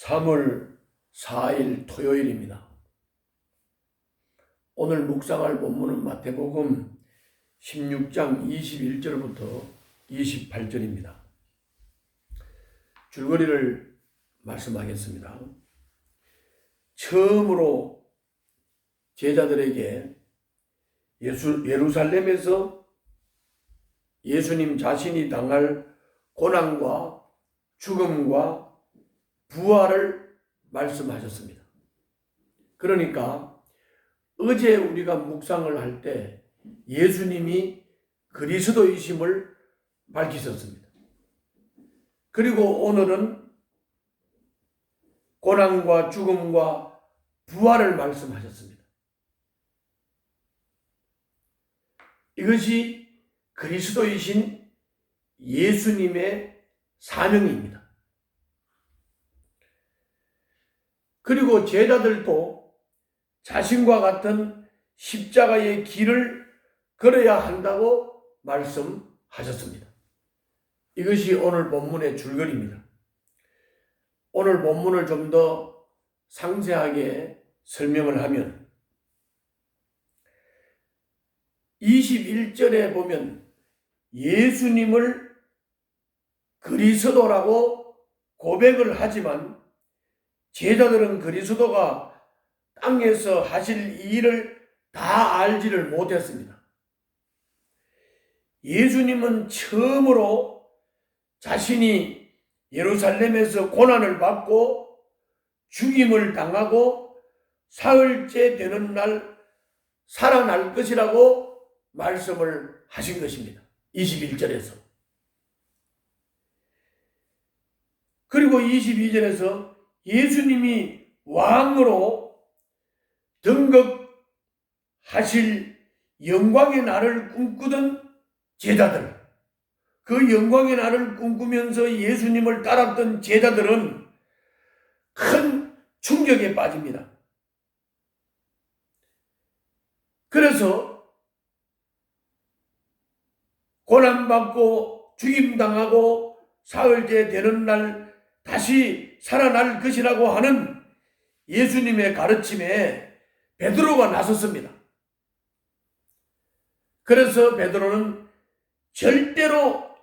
3월 4일 토요일입니다. 오늘 묵상할 본문은 마태복음 16장 21절부터 28절입니다. 줄거리를 말씀하겠습니다. 처음으로 제자들에게 예루살렘에서 예수님 자신이 당할 고난과 죽음과 부활을 말씀하셨습니다. 그러니까 어제 우리가 묵상을 할 때 예수님이 그리스도이심을 밝히셨습니다. 그리고 오늘은 고난과 죽음과 부활을 말씀하셨습니다. 이것이 그리스도이신 예수님의 사명입니다. 그리고 제자들도 자신과 같은 십자가의 길을 걸어야 한다고 말씀하셨습니다. 이것이 오늘 본문의 줄거리입니다. 오늘 본문을 좀 더 상세하게 설명을 하면 21절에 보면 예수님을 그리스도라고 고백을 하지만 제자들은 그리스도가 땅에서 하실 일을 다 알지를 못했습니다. 예수님은 처음으로 자신이 예루살렘에서 고난을 받고 죽임을 당하고 사흘째 되는 날 살아날 것이라고 말씀을 하신 것입니다. 21절에서. 그리고 22절에서 예수님이 왕으로 등극하실 영광의 날을 꿈꾸던 제자들, 그 영광의 날을 꿈꾸면서 예수님을 따랐던 제자들은 큰 충격에 빠집니다. 그래서 고난받고 죽임당하고 사흘째 되는 날 다시 살아날 것이라고 하는 예수님의 가르침에 베드로가 나섰습니다. 그래서 베드로는 절대로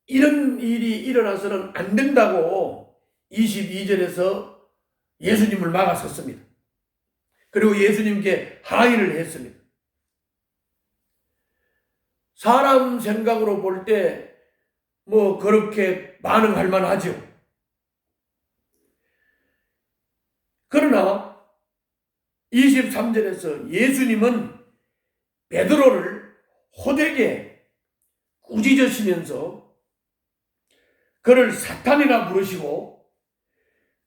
이런 일이 일어나서는 안 된다고 22절에서 예수님을 막아섰습니다. 그리고 예수님께 항의를 했습니다. 사람 생각으로 볼 때 그렇게 반응할 만하죠. 그러나 23절에서 예수님은 베드로를 호되게 꾸짖으시면서 그를 사탄이라 부르시고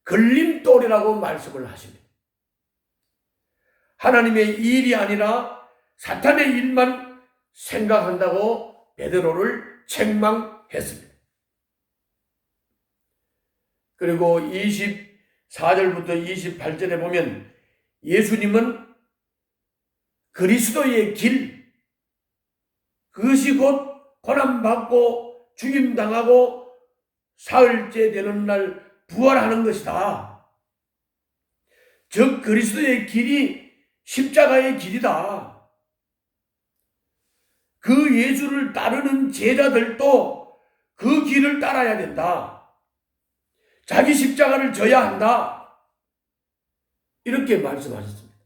걸림돌이라고 말씀을 하십니다. 하나님의 일이 아니라 사탄의 일만 생각한다고 베드로를 책망했습니다. 그리고 24절부터 28절에 보면 예수님은 그리스도의 길, 그것이 곧 고난받고 죽임당하고 사흘째 되는 날 부활하는 것이다. 즉 그리스도의 길이 십자가의 길이다. 그 예수를 따르는 제자들도 그 길을 따라야 된다. 자기 십자가를 져야 한다. 이렇게 말씀하셨습니다.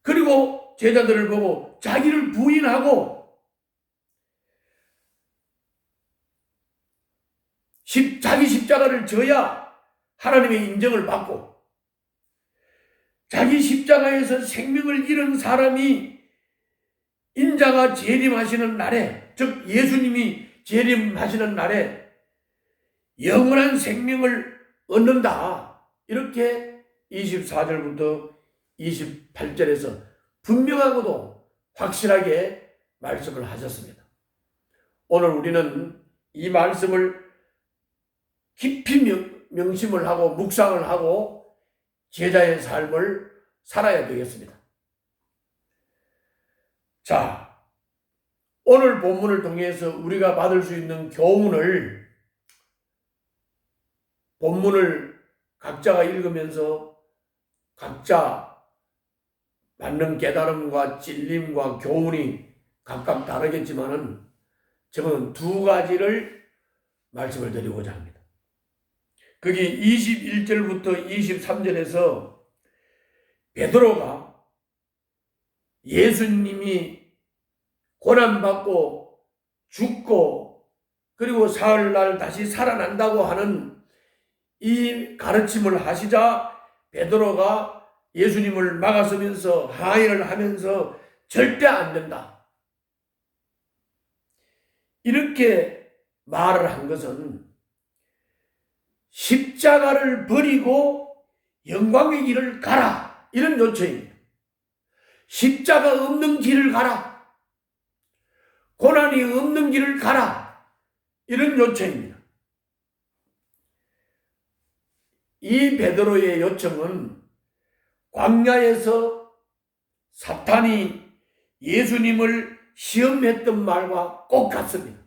그리고 제자들을 보고 자기를 부인하고 자기 십자가를 져야 하나님의 인정을 받고 자기 십자가에서 생명을 잃은 사람이 인자가 재림하시는 날에, 즉 예수님이 재림하시는 날에 영원한 생명을 얻는다. 이렇게 24절부터 28절에서 분명하고도 확실하게 말씀을 하셨습니다. 오늘 우리는 이 말씀을 깊이 명심을 하고 묵상을 하고 제자의 삶을 살아야 되겠습니다. 자, 오늘 본문을 통해서 우리가 받을 수 있는 교훈을 본문을 각자가 읽으면서 각자 받는 깨달음과 찔림과 교훈이 각각 다르겠지만은 저는 두 가지를 말씀을 드리고자 합니다. 거기 21절부터 23절에서 베드로가 예수님이 고난받고 죽고 그리고 사흘날 다시 살아난다고 하는 이 가르침을 하시자 베드로가 예수님을 막아서면서 항의를 하면서 절대 안 된다, 이렇게 말을 한 것은 십자가를 버리고 영광의 길을 가라, 이런 요청입니다. 십자가 없는 길을 가라, 고난이 없는 길을 가라, 이런 요청입니다. 이 베드로의 요청은 광야에서 사탄이 예수님을 시험했던 말과 꼭 같습니다.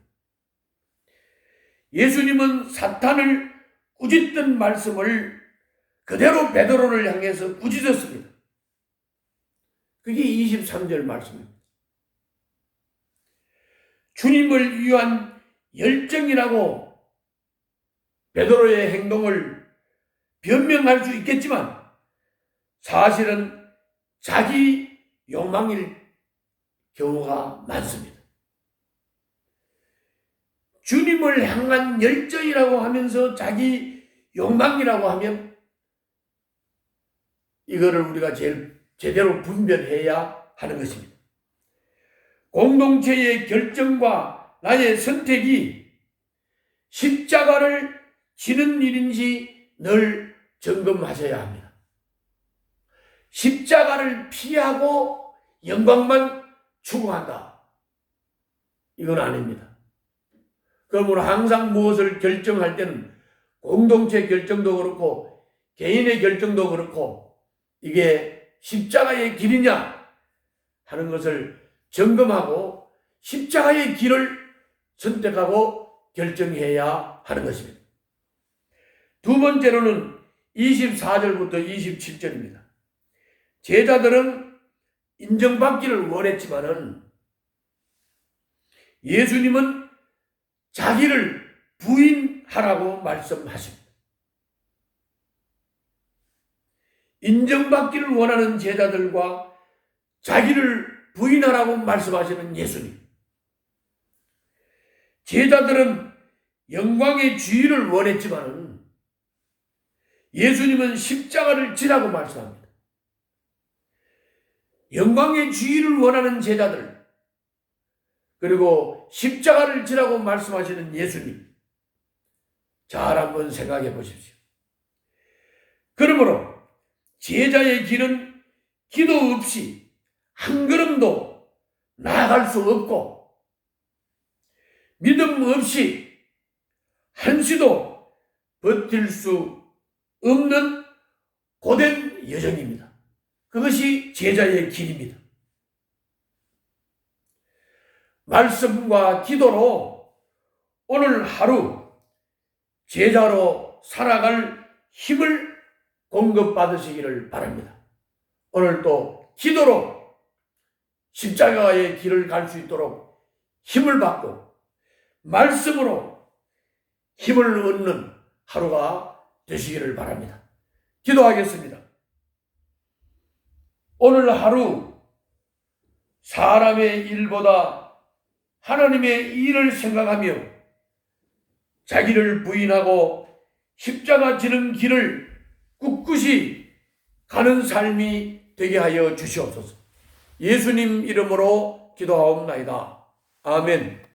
예수님은 사탄을 꾸짖던 말씀을 그대로 베드로를 향해서 꾸짖었습니다. 그게 23절 말씀입니다. 주님을 위한 열정이라고 베드로의 행동을 변명할 수 있겠지만 사실은 자기 욕망일 경우가 많습니다. 주님을 향한 열정이라고 하면서 자기 욕망이라고 하면 이거를 우리가 제대로 분별해야 하는 것입니다. 공동체의 결정과 나의 선택이 십자가를 지는 일인지 늘 점검하셔야 합니다. 십자가를 피하고 영광만 추구한다, 이건 아닙니다. 그러므로 항상 무엇을 결정할 때는 공동체 결정도 그렇고 개인의 결정도 그렇고 이게 십자가의 길이냐 하는 것을 점검하고 십자가의 길을 선택하고 결정해야 하는 것입니다. 두 번째로는 24절부터 27절입니다. 제자들은 인정받기를 원했지만은 예수님은 자기를 부인하라고 말씀하십니다. 인정받기를 원하는 제자들과 자기를 부인하라고 말씀하시는 예수님. 제자들은 영광의 주의를 원했지만은 예수님은 십자가를 지라고 말씀합니다. 영광의 주의를 원하는 제자들, 그리고 십자가를 지라고 말씀하시는 예수님. 잘 한번 생각해 보십시오. 그러므로 제자의 길은 기도 없이 한 걸음도 나아갈 수 없고 믿음 없이 한시도 버틸 수 없는 고된 여정입니다. 그것이 제자의 길입니다. 말씀과 기도로 오늘 하루 제자로 살아갈 힘을 공급받으시기를 바랍니다. 오늘도 기도로 십자가의 길을 갈 수 있도록 힘을 받고 말씀으로 힘을 얻는 하루가 되시기를 바랍니다. 기도하겠습니다. 오늘 하루 사람의 일보다 하나님의 일을 생각하며 자기를 부인하고 십자가 지는 길을 꿋꿋이 가는 삶이 되게 하여 주시옵소서. 예수님 이름으로 기도하옵나이다. 아멘.